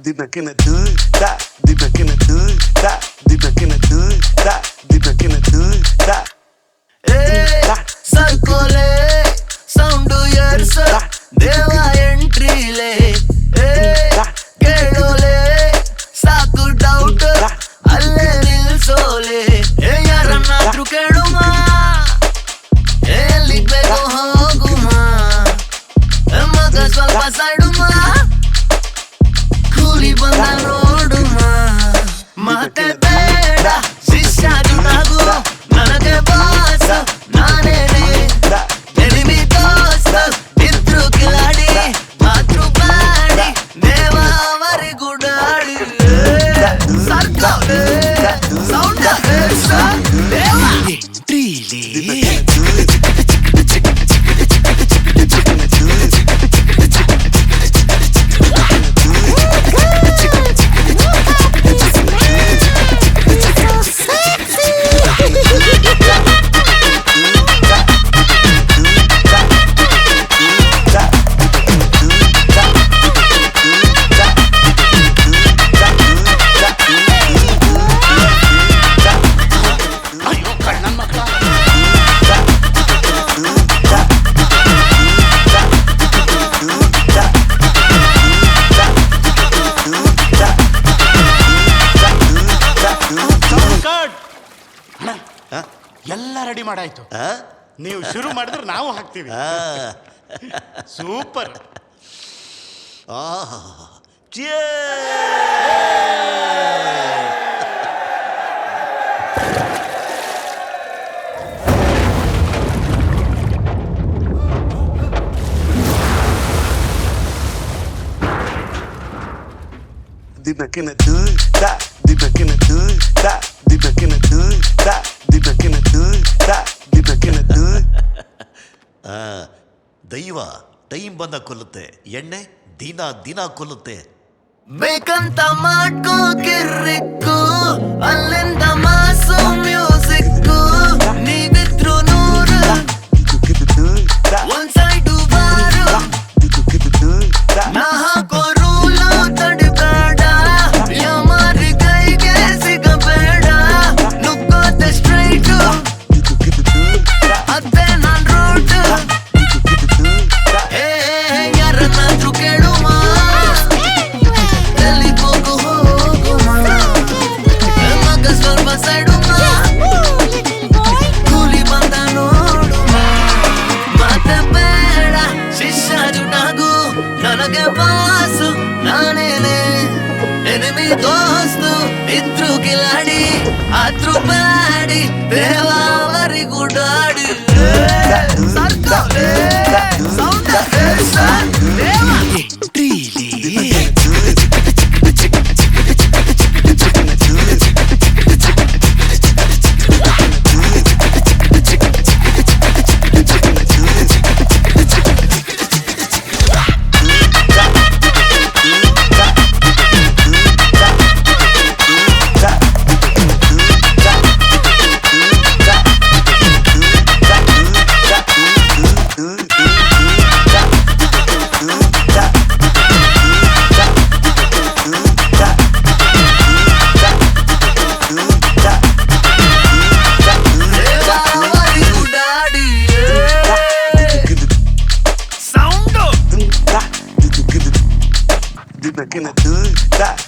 Deep back in the hood, da. Deep back in the hood, da. Deep back in the hood, da. Deep back in the hood, da. ಸರ್ಕೋಲೆ sound ಏರ್ಸ ದೇವ ಎಂಟ್ರಿಲೆ ಕೇಳೋಲೆ ಸಾಕು doubt ಅಲ್ಲೇ ನಿಲ್ಸೋಲೆ ಯಾರನ್ನಾದ್ರೂ ಕೇಳುಮ ಎಲ್ಲಿಗ್ ಬೇಕೋ ಹೋಗುಮ ಮಗ ಸ್ವಲ್ಪ ಸೈಡುಮ ಕೂಲಿ ಬಂದ ನೋಡುಮ ಮತ್ತೆ ಬೇಡ ಶಿಷ್ಯ ಜುನಾಗು ನನಗೆ ಬಾಸ ನಾನೇನೆ ಎನಿಮಿ ದೋಸ್ತ ಇದ್ರು ಕಿಲಾಡಿ ಮಾತೃ ಬಾಡಿ ದೇವ ಅವರಿಗುಡಾಡಿ ಸರ್ಕೋಲೆ ಸೌಂಡ ದೇವ ಎಂಟ್ರಿಲಿ ಎಲ್ಲ ರೆಡಿ ಮಾಡಾಯ್ತು. ನೀವು ಶುರು ಮಾಡಿದ್ರೆ ನಾವು ಹಾಕ್ತೀವಿ. Super. Deep back in the hood, da. Deep back in the hood, da. Deep back in the hood, da. Deep back in the hood, da. Deep back in the hood. ದೈವ time ಬಂದ ಕೊಲ್ಲುತ್ತೆ, ಎಣ್ಣೆ ದಿನ ದಿನ ಕೊಲ್ಲುತ್ತೆ. ಬೇಕಂತ ಮಾಡ್ಕೋ ಕಿರ್ರಿಕ್ಕು ಅಲ್ಲಿಂದ ಮಾಸು music ನೀವಿದ್ರು ನೂರು ಒಂದ್ ಸೈಡು ಬಾರು ನಾ ಹಾಕೋ ರೂಲು ತಡಿಬೇಡ ಯಮಾರಿ ಕೈಗೆ ಸಿಗಬೇಡ ನುಗ್ಗೋದೆ ಸ್ಟ್ರೈಟು ಅದೇ ನಾನ್ ರೋಡ್ ಯಾರನ್ನಾದ್ರೂ ಕೇಳುಮ ಎಲ್ಲಿಗ್ ಹೋಗು ಹೋಗುಮ ಮಗ ಸ್ವಲ್ಪ ಸೈಡುಮ ಕೂಲಿ ಬಂದ ನೋಡುಮ ಮತ್ತೆ ಬೇಡ ಶಿಷ್ಯ ಜುಟಾಗು ನನಗೆ ಬಾಸು ನಾನೇನೆ ಎನಿಮಿ ದೋಸ್ತು ಇದ್ರು ಕಿಲಾಡಿ ಆದ್ರೂ ಬಾಡಿ ದೇವ ಅವರಿಗುಡಾಡಿ ಸರ್ಕೋಲೆ ಸೌಂಡ ದೇವ ಎಂಟ್ರಿಲಿ Deep back in the hood, da.